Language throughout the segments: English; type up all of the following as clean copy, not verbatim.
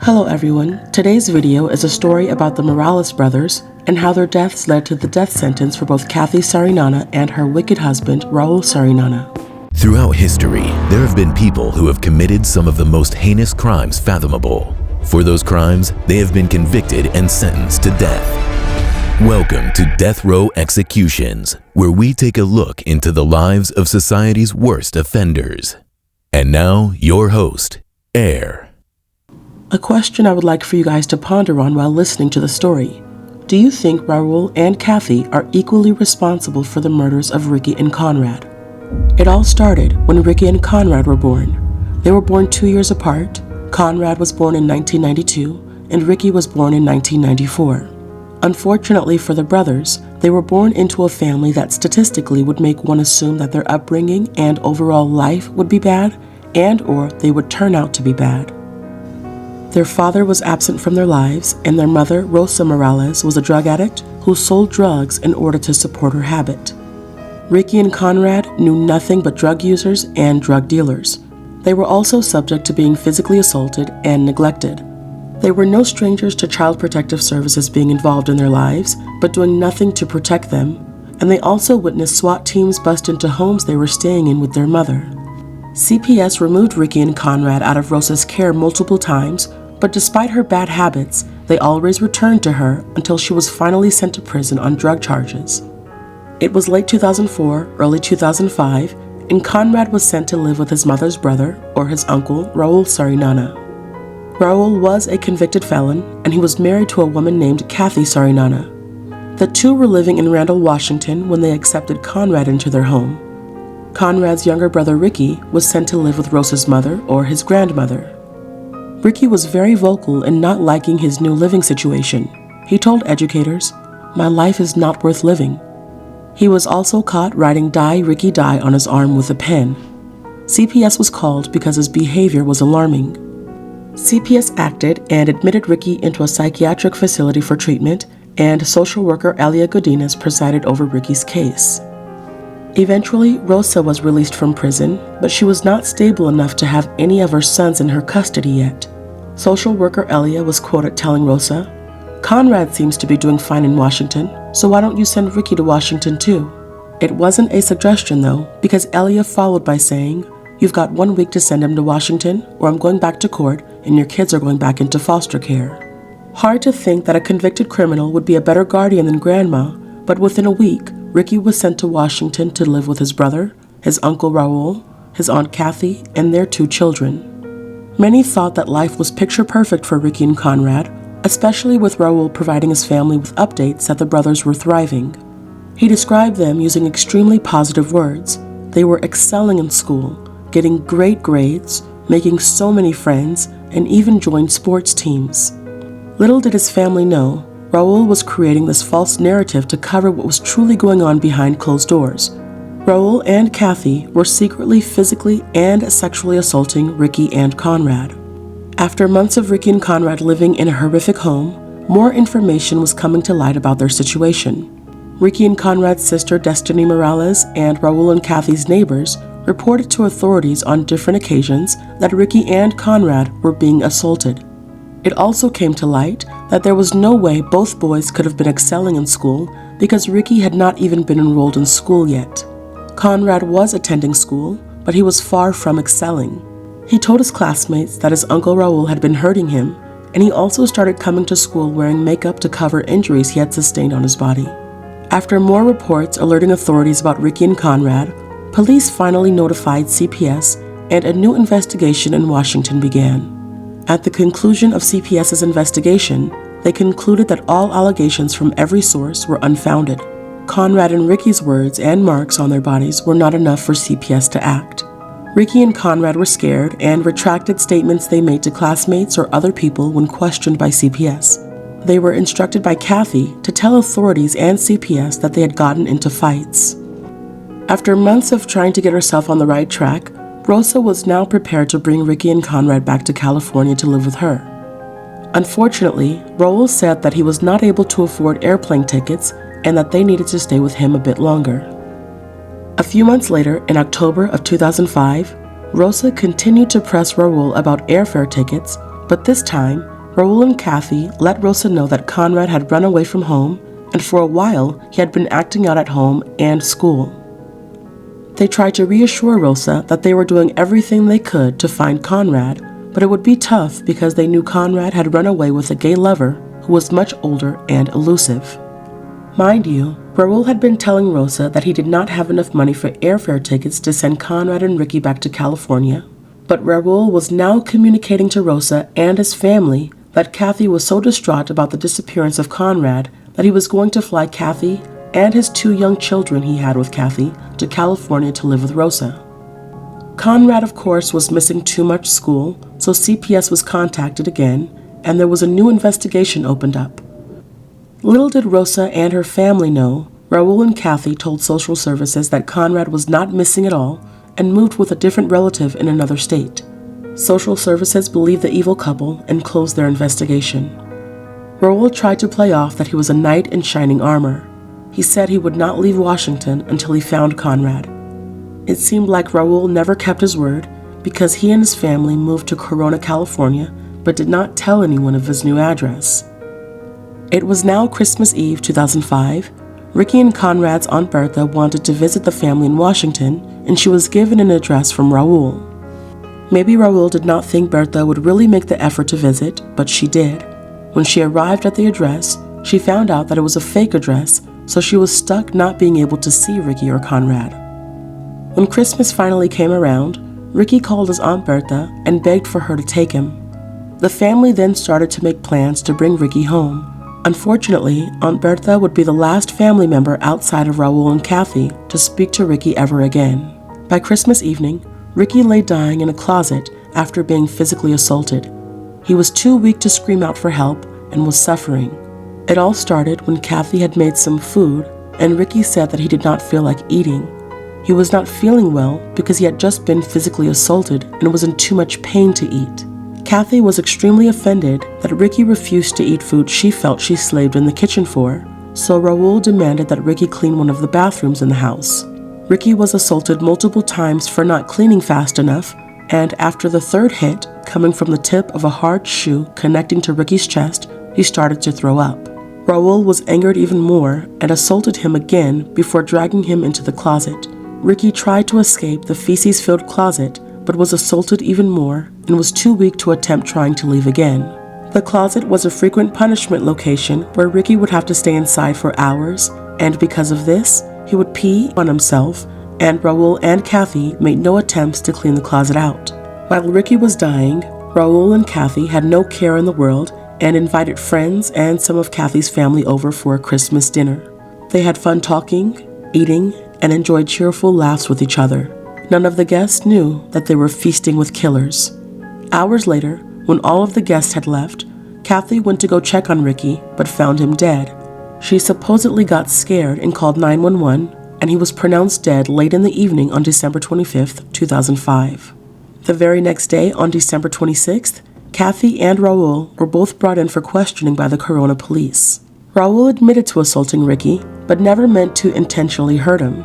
Hello everyone, today's video is a story about the Morales brothers and how their deaths led to the death sentence for both Cathy Sarinana and her wicked husband, Raul Sarinana. Throughout history, there have been people who have committed some of the most heinous crimes fathomable. For those crimes, they have been convicted and sentenced to death. Welcome to Death Row Executions, where we take a look into the lives of society's worst offenders. And now, your host, Air. A question I would like for you guys to ponder on while listening to the story. Do you think Raul and Cathy are equally responsible for the murders of Ricky and Conrad? It all started when Ricky and Conrad were born. They were born 2 years apart. Conrad was born in 1992 and Ricky was born in 1994. Unfortunately for the brothers, they were born into a family that statistically would make one assume that their upbringing and overall life would be bad and/or they would turn out to be bad. Their father was absent from their lives, and their mother, Rosa Morales, was a drug addict who sold drugs in order to support her habit. Ricky and Conrad knew nothing but drug users and drug dealers. They were also subject to being physically assaulted and neglected. They were no strangers to Child Protective Services being involved in their lives, but doing nothing to protect them, and they also witnessed SWAT teams bust into homes they were staying in with their mother. CPS removed Ricky and Conrad out of Rosa's care multiple times, but despite her bad habits, they always returned to her until she was finally sent to prison on drug charges. It was late 2004, early 2005, and Conrad was sent to live with his mother's brother, or his uncle, Raul Sarinana. Raul was a convicted felon, and he was married to a woman named Cathy Sarinana. The two were living in Randall, Washington when they accepted Conrad into their home. Conrad's younger brother Ricky was sent to live with Rosa's mother, or his grandmother. Ricky was very vocal in not liking his new living situation. He told educators, "My life is not worth living." He was also caught writing "Die, Ricky, die" on his arm with a pen. CPS was called because his behavior was alarming. CPS acted and admitted Ricky into a psychiatric facility for treatment, and social worker Elia Godinez presided over Ricky's case. Eventually, Rosa was released from prison, but she was not stable enough to have any of her sons in her custody yet. Social worker Elia was quoted telling Rosa, "Conrad seems to be doing fine in Washington, so why don't you send Ricky to Washington too?" It wasn't a suggestion though, because Elia followed by saying, "You've got 1 week to send him to Washington, or I'm going back to court and your kids are going back into foster care." Hard to think that a convicted criminal would be a better guardian than grandma, but within a week, Ricky was sent to Washington to live with his brother, his uncle Raul, his aunt Cathy, and their 2 children. Many thought that life was picture perfect for Ricky and Conrad, especially with Raul providing his family with updates that the brothers were thriving. He described them using extremely positive words. They were excelling in school, getting great grades, making so many friends, and even joined sports teams. Little did his family know, Raul was creating this false narrative to cover what was truly going on behind closed doors. Raul and Cathy were secretly physically and sexually assaulting Ricky and Conrad. After months of Ricky and Conrad living in a horrific home, more information was coming to light about their situation. Ricky and Conrad's sister Destiny Morales and Raul and Cathy's neighbors reported to authorities on different occasions that Ricky and Conrad were being assaulted. It also came to light that there was no way both boys could have been excelling in school because Ricky had not even been enrolled in school yet. Conrad was attending school, but he was far from excelling. He told his classmates that his uncle Raul had been hurting him, and he also started coming to school wearing makeup to cover injuries he had sustained on his body. After more reports alerting authorities about Ricky and Conrad, police finally notified CPS and a new investigation in Washington began. At the conclusion of CPS's investigation, they concluded that all allegations from every source were unfounded. Conrad and Ricky's words and marks on their bodies were not enough for CPS to act. Ricky and Conrad were scared and retracted statements they made to classmates or other people when questioned by CPS. They were instructed by Cathy to tell authorities and CPS that they had gotten into fights. After months of trying to get herself on the right track, Rosa was now prepared to bring Ricky and Conrad back to California to live with her. Unfortunately, Raul said that he was not able to afford airplane tickets and that they needed to stay with him a bit longer. A few months later, in October of 2005, Rosa continued to press Raul about airfare tickets, But this time, Raul and Cathy let Rosa know that Conrad had run away from home, and for a while he had been acting out at home and school. They tried to reassure Rosa that they were doing everything they could to find Conrad, but it would be tough because they knew Conrad had run away with a gay lover who was much older and elusive. Mind you, Raul had been telling Rosa that he did not have enough money for airfare tickets to send Conrad and Ricky back to California, but Raul was now communicating to Rosa and his family that Cathy was so distraught about the disappearance of Conrad that he was going to fly Cathy and his 2 young children he had with Cathy to California to live with Rosa. Conrad, of course, was missing too much school, so CPS was contacted again, and there was a new investigation opened up. Little did Rosa and her family know, Raul and Cathy told social services that Conrad was not missing at all and moved with a different relative in another state. Social services believed the evil couple and closed their investigation. Raul tried to play off that he was a knight in shining armor. He said he would not leave Washington until he found Conrad. It seemed like Raul never kept his word because he and his family moved to Corona, California, but did not tell anyone of his new address. It was now Christmas Eve 2005. Ricky and Conrad's Aunt Bertha wanted to visit the family in Washington, and she was given an address from Raul. Maybe Raul did not think Bertha would really make the effort to visit, but she did. When she arrived at the address, she found out that it was a fake address, so she was stuck not being able to see Ricky or Conrad. When Christmas finally came around, Ricky called his Aunt Bertha and begged for her to take him. The family then started to make plans to bring Ricky home. Unfortunately, Aunt Bertha would be the last family member outside of Raul and Cathy to speak to Ricky ever again. By Christmas evening, Ricky lay dying in a closet after being physically assaulted. He was too weak to scream out for help and was suffering. It all started when Cathy had made some food, and Ricky said that he did not feel like eating. He was not feeling well because he had just been physically assaulted and was in too much pain to eat. Cathy was extremely offended that Ricky refused to eat food she felt she slaved in the kitchen for, so Raul demanded that Ricky clean one of the bathrooms in the house. Ricky was assaulted multiple times for not cleaning fast enough, and after the 3rd hit, coming from the tip of a hard shoe connecting to Ricky's chest, he started to throw up. Raul was angered even more and assaulted him again before dragging him into the closet. Ricky tried to escape the feces-filled closet, but was assaulted even more and was too weak to attempt trying to leave again. The closet was a frequent punishment location where Ricky would have to stay inside for hours, and because of this, he would pee on himself, and Raul and Cathy made no attempts to clean the closet out. While Ricky was dying, Raul and Cathy had no care in the world and invited friends and some of Cathy's family over for a Christmas dinner. They had fun talking, eating, and enjoyed cheerful laughs with each other. None of the guests knew that they were feasting with killers. Hours later, when all of the guests had left, Cathy went to go check on Ricky, but found him dead. She supposedly got scared and called 911, and he was pronounced dead late in the evening on December 25th, 2005. The very next day, on December 26th, Cathy and Raul were both brought in for questioning by the Corona police. Raul admitted to assaulting Ricky, but never meant to intentionally hurt him.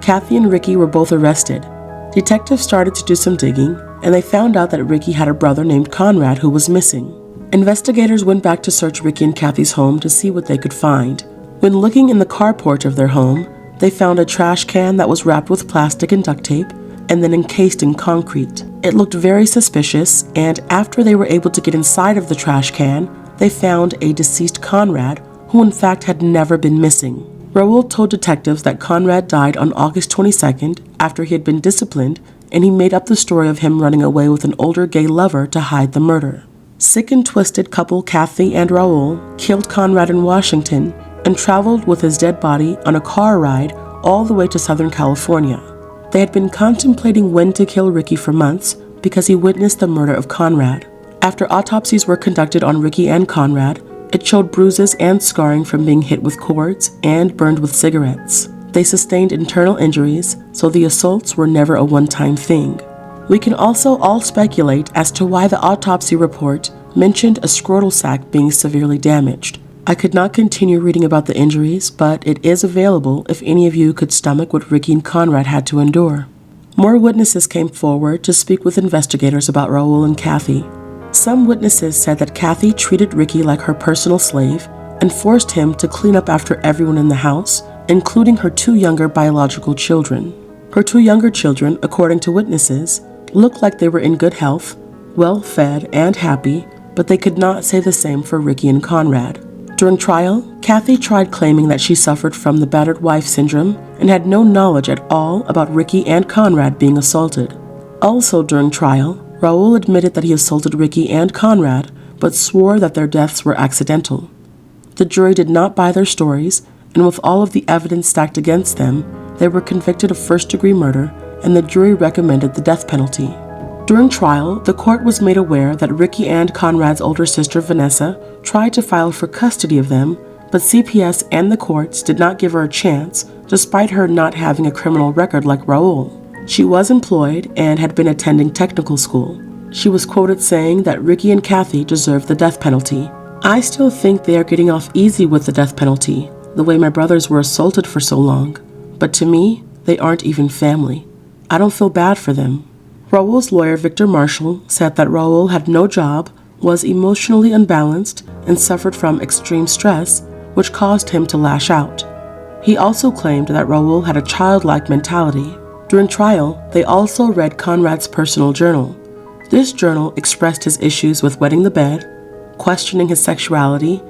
Cathy and Ricky were both arrested. Detectives started to do some digging, and they found out that Ricky had a brother named Conrad who was missing. Investigators went back to search Ricky and Cathy's home to see what they could find. When looking in the carport of their home, they found a trash can that was wrapped with plastic and duct tape, and then encased in concrete. It looked very suspicious, and after they were able to get inside of the trash can, they found a deceased Conrad, who in fact had never been missing. Raul told detectives that Conrad died on August 22nd after he had been disciplined, and he made up the story of him running away with an older gay lover to hide the murder. Sick and twisted couple Cathy and Raul killed Conrad in Washington and traveled with his dead body on a car ride all the way to Southern California. They had been contemplating when to kill Ricky for months because he witnessed the murder of Conrad. After autopsies were conducted on Ricky and Conrad, it showed bruises and scarring from being hit with cords and burned with cigarettes. They sustained internal injuries, so the assaults were never a one-time thing. We can also all speculate as to why the autopsy report mentioned a scrotal sac being severely damaged. I could not continue reading about the injuries, but it is available if any of you could stomach what Ricky and Conrad had to endure. More witnesses came forward to speak with investigators about Raul and Cathy. Some witnesses said that Cathy treated Ricky like her personal slave and forced him to clean up after everyone in the house, including her 2 younger biological children. Her 2 younger children, according to witnesses, looked like they were in good health, well-fed and happy, but they could not say the same for Ricky and Conrad. During trial, Cathy tried claiming that she suffered from the battered wife syndrome and had no knowledge at all about Ricky and Conrad being assaulted. Also during trial, Raul admitted that he assaulted Ricky and Conrad, but swore that their deaths were accidental. The jury did not buy their stories, and with all of the evidence stacked against them, they were convicted of first-degree murder, and the jury recommended the death penalty. During trial, the court was made aware that Ricky and Conrad's older sister Vanessa tried to file for custody of them, but CPS and the courts did not give her a chance, despite her not having a criminal record like Raul. She was employed and had been attending technical school. She was quoted saying that Ricky and Cathy deserved the death penalty. I still think they are getting off easy with the death penalty, the way my brothers were assaulted for so long. But to me, they aren't even family. I don't feel bad for them. Raul's lawyer, Victor Marshall, said that Raul had no job, was emotionally unbalanced, and suffered from extreme stress, which caused him to lash out. He also claimed that Raul had a childlike mentality. During trial, they also read Conrad's personal journal. This journal expressed his issues with wetting the bed, questioning his sexuality,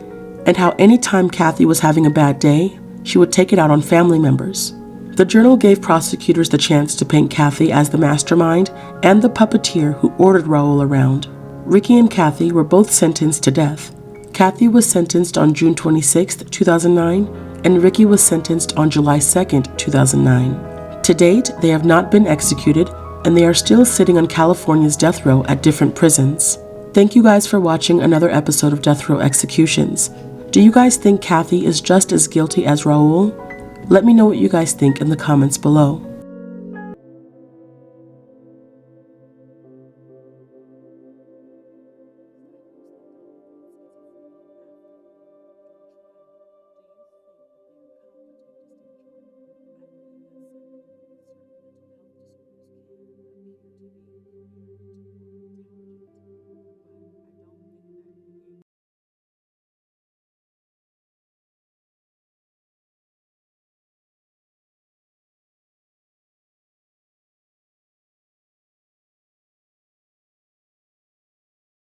and how any time Cathy was having a bad day, she would take it out on family members. The journal gave prosecutors the chance to paint Cathy as the mastermind and the puppeteer who ordered Raul around. Ricky and Cathy were both sentenced to death. Cathy was sentenced on June 26, 2009, and Ricky was sentenced on July 2, 2009. To date, they have not been executed, and they are still sitting on California's death row at different prisons. Thank you guys for watching another episode of Death Row Executions. Do you guys think Cathy is just as guilty as Raul? Let me know what you guys think in the comments below.